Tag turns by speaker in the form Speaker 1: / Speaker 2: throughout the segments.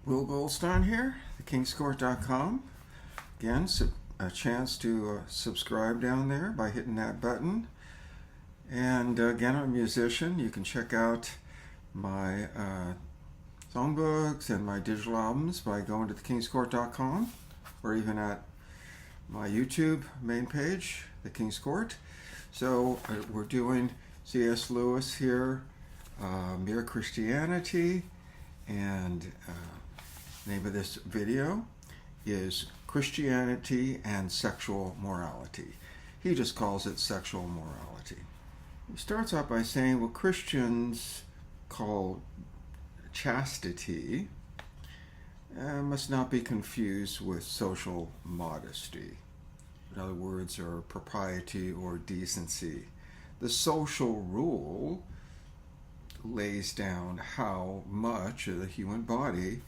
Speaker 1: Will Goldstein here, thekingscourt.com. Again, a chance to subscribe down there by hitting that button. And again, I'm a musician. You can check out my songbooks and my digital albums by going to thekingscourt.com, or even at my YouTube main page, The King's Court. So we're doing C.S. Lewis here, Mere Christianity, and the name of this video is Christianity and Sexual Morality. He just calls it sexual morality. He starts out by saying what Christians call chastity must not be confused with social modesty. In other words, or propriety or decency. The social rule lays down how much of the human body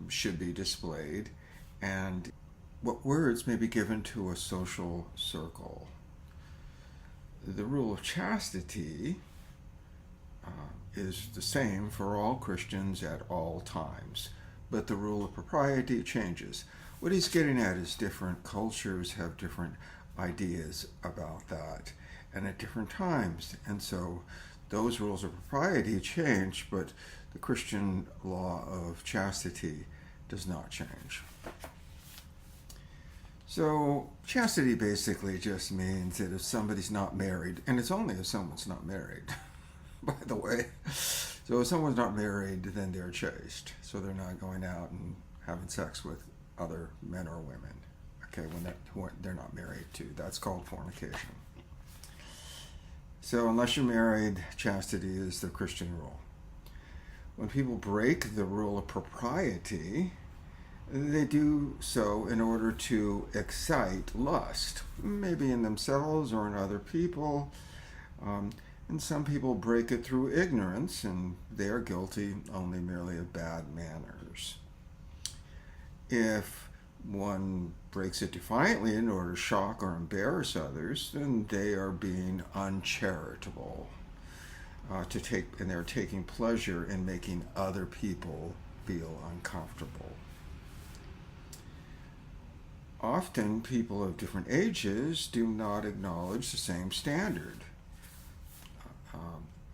Speaker 1: should be displayed and what words may be given to a social circle. The rule of chastity is the same for all Christians at all times, but the rule of propriety changes. What he's getting at is different cultures have different ideas about that, and at different times, and so those rules of propriety change, but the Christian law of chastity does not change. So chastity basically just means that if somebody's not married, and it's only if someone's not married, by the way. So if someone's not married, then they're chaste. So they're not going out and having sex with other men or women, okay, when they're not married to. That's called fornication. So unless you're married, chastity is the Christian rule. When people break the rule of propriety, they do so in order to excite lust, maybe in themselves or in other people. And some people break it through ignorance, and they are guilty only merely of bad manners. If one breaks it defiantly in order to shock or embarrass others, then they are being uncharitable. And they're taking pleasure in making other people feel uncomfortable. Often people of different ages do not acknowledge the same standard.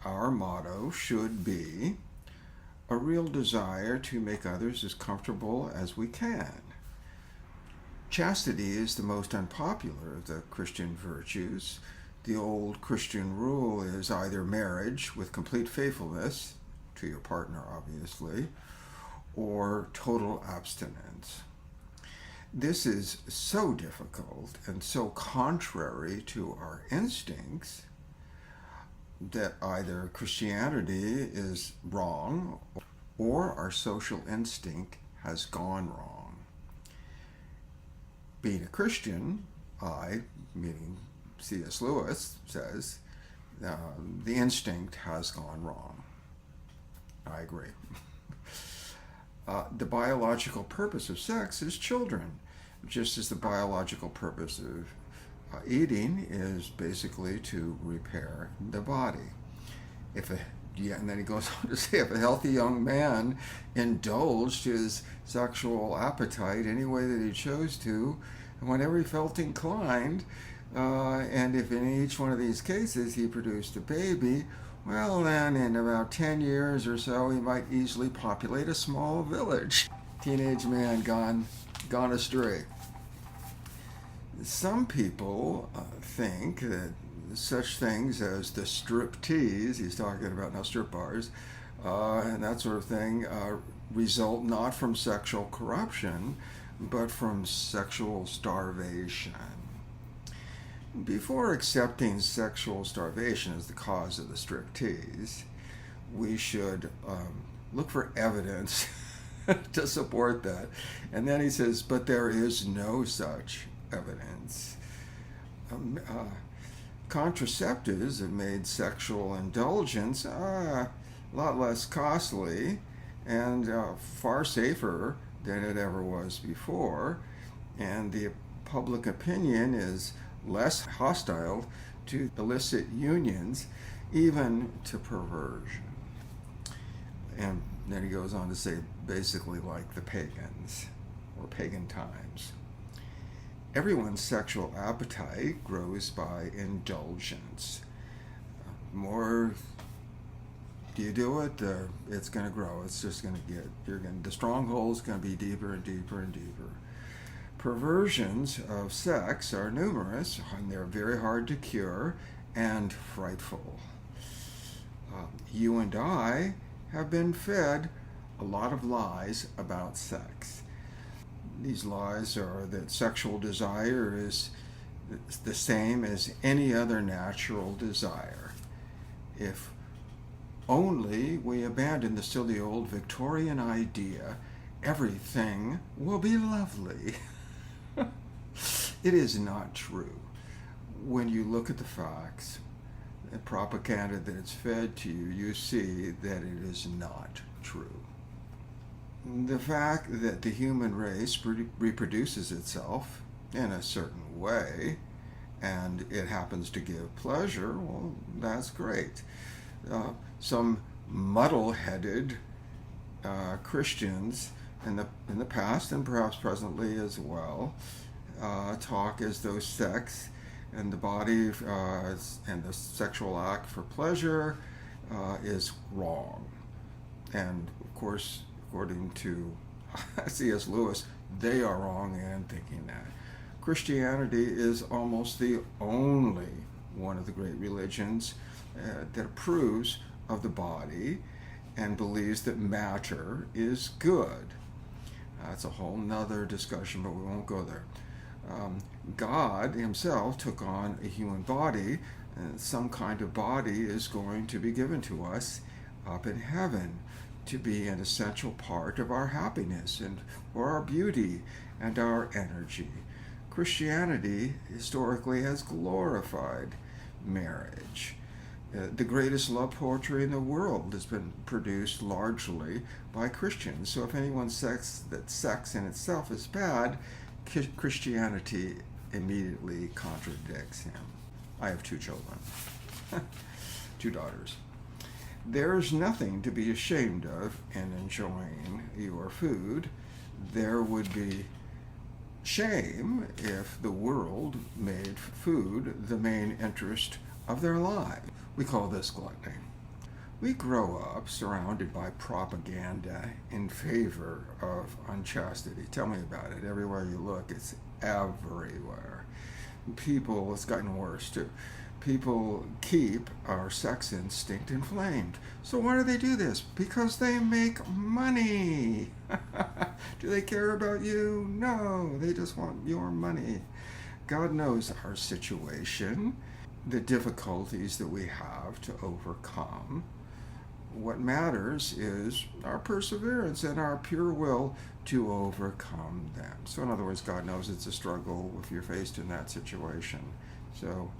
Speaker 1: Our motto should be a real desire to make others as comfortable as we can. Chastity is the most unpopular of the Christian virtues. The old Christian rule is either marriage with complete faithfulness to your partner, obviously, or total abstinence. This is so difficult and so contrary to our instincts that either Christianity is wrong or our social instinct has gone wrong. Being a Christian, meaning C.S. Lewis, says the instinct has gone wrong. I agree. The biological purpose of sex is children, just as the biological purpose of eating is basically to repair the body. And then he goes on to say, if a healthy young man indulged his sexual appetite any way that he chose to, and whenever he felt inclined, and if in each one of these cases he produced a baby, well then in about 10 years or so he might easily populate a small village. Teenage man gone astray. Some people think that such things as the striptease, he's talking about now strip bars, and that sort of thing, result not from sexual corruption, but from sexual starvation. Before accepting sexual starvation as the cause of the striptease, we should look for evidence to support that. And then he says, but there is no such evidence. Contraceptives have made sexual indulgence a lot less costly and far safer than it ever was before, and the public opinion is less hostile to illicit unions, even to perversion. And then he goes on to say, basically like the pagans or pagan times. Everyone's sexual appetite grows by indulgence. More you do it, it's going to grow. It's just going to the stronghold's going to be deeper and deeper and deeper. Perversions of sex are numerous, and they're very hard to cure and frightful. You and I have been fed a lot of lies about sex. These lies are that sexual desire is the same as any other natural desire. If only we abandon the silly old Victorian idea, everything will be lovely. It is not true. When you look at the facts, the propaganda that is fed to you, you see that it is not true. The fact that the human race reproduces itself in a certain way, and it happens to give pleasure, well, that's great. Some muddle-headed Christians in the past, and perhaps presently as well, talk as though sex and the body and the sexual act for pleasure is wrong. And of course, according to C.S. Lewis, they are wrong in thinking that. Christianity is almost the only one of the great religions that approves of the body and believes that matter is good. That's a whole nother discussion, but we won't go there. God himself took on a human body, and some kind of body is going to be given to us up in heaven to be an essential part of our happiness and for our beauty and our energy. Christianity historically has glorified marriage. The greatest love poetry in the world has been produced largely by Christians. So if anyone says that sex in itself is bad, Christianity immediately contradicts him. I have 2 children, 2 daughters. There's nothing to be ashamed of in enjoying your food. There would be shame if the world made food the main interest of their lives. We call this gluttony. We grow up surrounded by propaganda in favor of unchastity. Tell me about it. Everywhere you look, it's everywhere. It's gotten worse too. People keep our sex instinct inflamed. So why do they do this? Because they make money. Do they care about you? No, they just want your money. God knows our situation, the difficulties that we have to overcome. What matters is our perseverance and our pure will to overcome them. So in other words, God knows it's a struggle if you're faced in that situation. So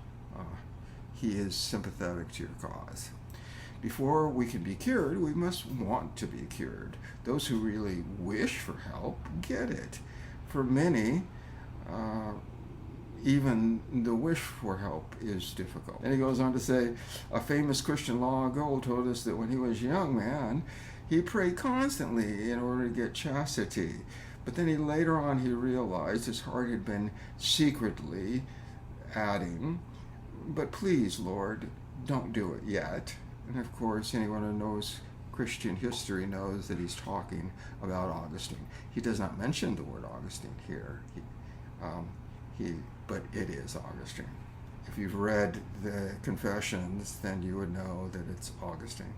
Speaker 1: he is sympathetic to your cause. Before we can be cured, we must want to be cured. Those who really wish for help get it. For many, even the wish for help is difficult. And he goes on to say, a famous Christian long ago told us that when he was a young man, he prayed constantly in order to get chastity. But then later on he realized his heart had been secretly adding, but please, Lord, don't do it yet. And of course, anyone who knows Christian history knows that he's talking about Augustine. He does not mention the word Augustine here. But it is Augustine. If you've read the Confessions, then you would know that it's Augustine.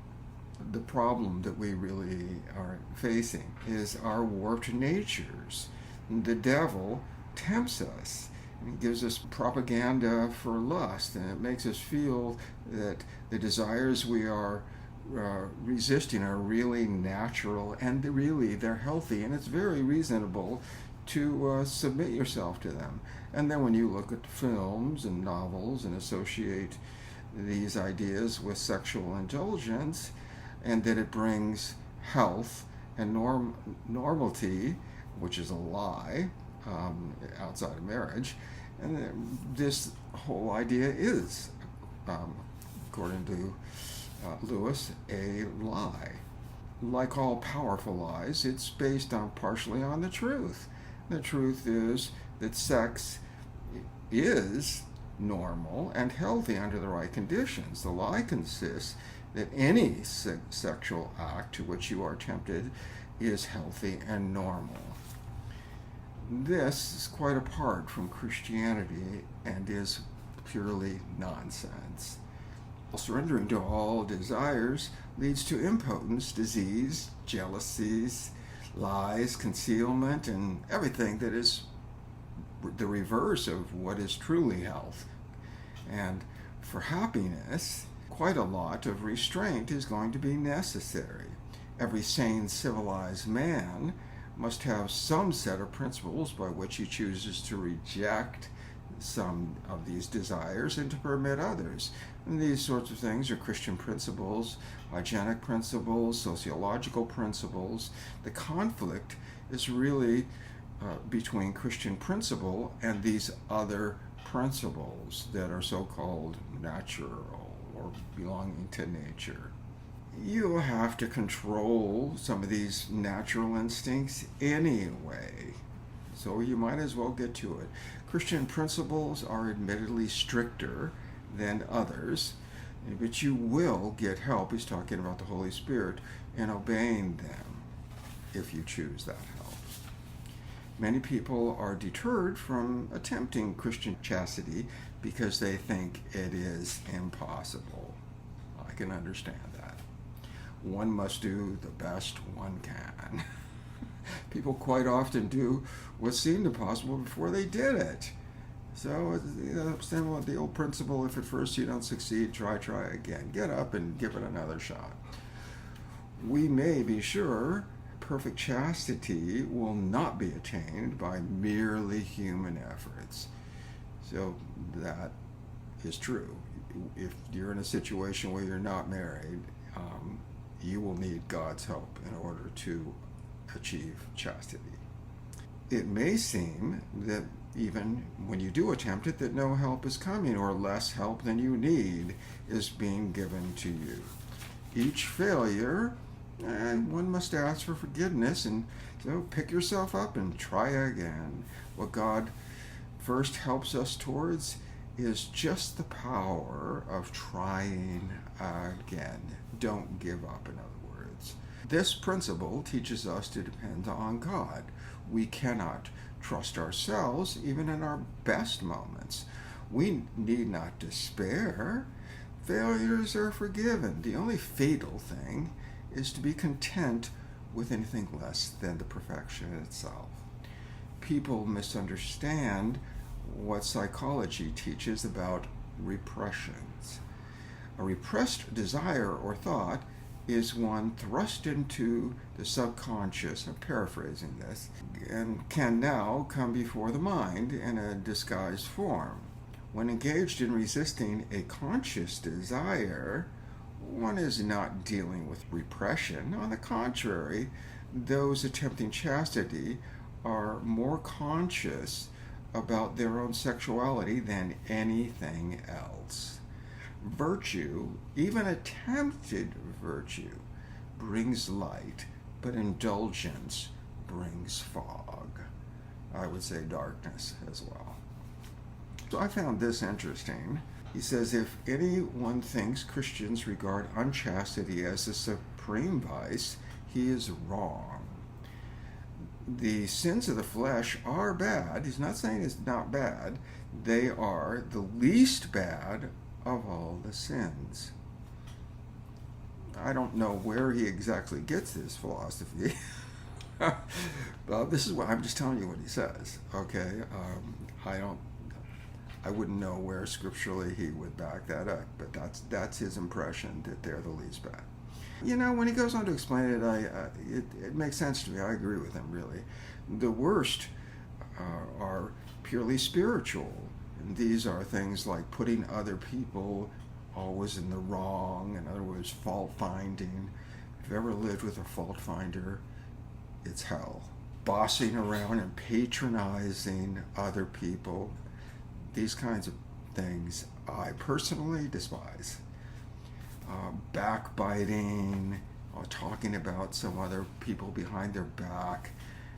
Speaker 1: The problem that we really are facing is our warped natures. The devil tempts us. It gives us propaganda for lust, and it makes us feel that the desires we are resisting are really natural, and really they're healthy, and it's very reasonable to submit yourself to them. And then when you look at films and novels and associate these ideas with sexual indulgence, and that it brings health and normality, which is a lie, outside of marriage, and this whole idea is, according to Lewis, a lie. like all powerful lies, it's based on partially on the truth. The truth is that sex is normal and healthy under the right conditions. The lie consists that any sexual act to which you are tempted is healthy and normal. This is quite apart from Christianity and is purely nonsense. Surrendering to all desires leads to impotence, disease, jealousies, lies, concealment, and everything that is the reverse of what is truly health. And for happiness, quite a lot of restraint is going to be necessary. Every sane, civilized man must have some set of principles by which he chooses to reject some of these desires and to permit others. And these sorts of things are Christian principles, hygienic principles, sociological principles. The conflict is really between Christian principle and these other principles that are so-called natural or belonging to nature. You'll have to control some of these natural instincts anyway, so you might as well get to it. Christian principles are admittedly stricter than others, but you will get help, he's talking about the Holy Spirit, in obeying them if you choose that help. Many people are deterred from attempting Christian chastity because they think it is impossible. I can understand that. One must do the best one can. People quite often do what seemed impossible before they did it. So, similar to the old principle, if at first you don't succeed, try again. Get up and give it another shot. We may be sure perfect chastity will not be attained by merely human efforts. So that is true. If you're in a situation where you're not married, you will need God's help in order to achieve chastity. It may seem that even when you do attempt it, that no help is coming, or less help than you need is being given to you. Each failure, one must ask for forgiveness, and so pick yourself up and try again. What God first helps us towards is just the power of trying again. Don't give up, in other words. This principle teaches us to depend on God. We cannot trust ourselves even in our best moments. We need not despair. Failures are forgiven. The only fatal thing is to be content with anything less than the perfection itself. People misunderstand what psychology teaches about repressions. A repressed desire or thought is one thrust into the subconscious, I'm paraphrasing this, and can now come before the mind in a disguised form. When engaged in resisting a conscious desire, one is not dealing with repression. On the contrary, those attempting chastity are more conscious about their own sexuality than anything else. Virtue, even attempted virtue, brings light, but indulgence brings fog. I would say darkness as well. So I found this interesting. He says, if anyone thinks Christians regard unchastity as a supreme vice, he is wrong. The sins of the flesh are bad. He's not saying it's not bad. They are the least bad of all the sins. I don't know where he exactly gets this philosophy. But this is what I'm just telling you what he says. Okay, I wouldn't know where scripturally he would back that up, but that's his impression, that they're the least bad. When he goes on to explain it, it makes sense to me. I agree with him, really. The worst are purely spiritual. And these are things like putting other people always in the wrong, in other words, fault finding. If you've ever lived with a fault finder, it's hell. Bossing around and patronizing other people, these kinds of things I personally despise. Backbiting, talking about some other people behind their back.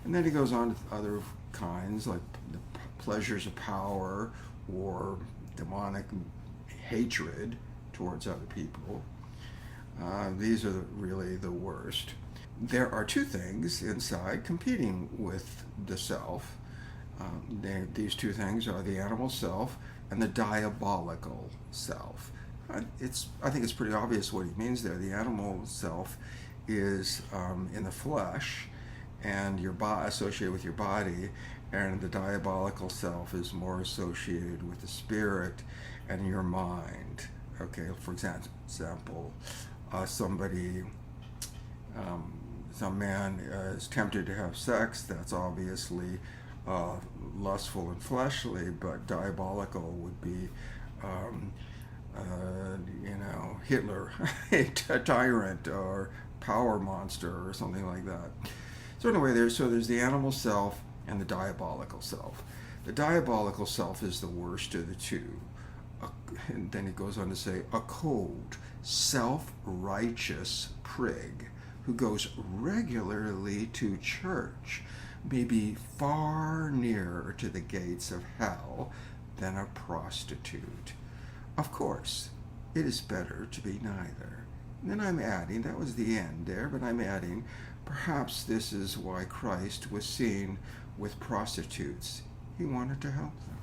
Speaker 1: And then he goes on to other kinds, like the pleasures of power or demonic hatred towards other people. These are really the worst. There are two things inside competing with the self. These two things are the animal self and the diabolical self. I think it's pretty obvious what he means there. The animal self is in the flesh and associated with your body, and the diabolical self is more associated with the spirit and your mind. Okay, for example, some man is tempted to have sex. That's obviously lustful and fleshly, but diabolical would be Hitler, a tyrant or power monster or something like that. So anyway, there's the animal self and the diabolical self. The diabolical self is the worst of the two. And then he goes on to say, a cold, self-righteous prig who goes regularly to church may be far nearer to the gates of hell than a prostitute. Of course, it is better to be neither. And then I'm adding, that was the end there, but I'm adding, perhaps this is why Christ was seen with prostitutes. He wanted to help them.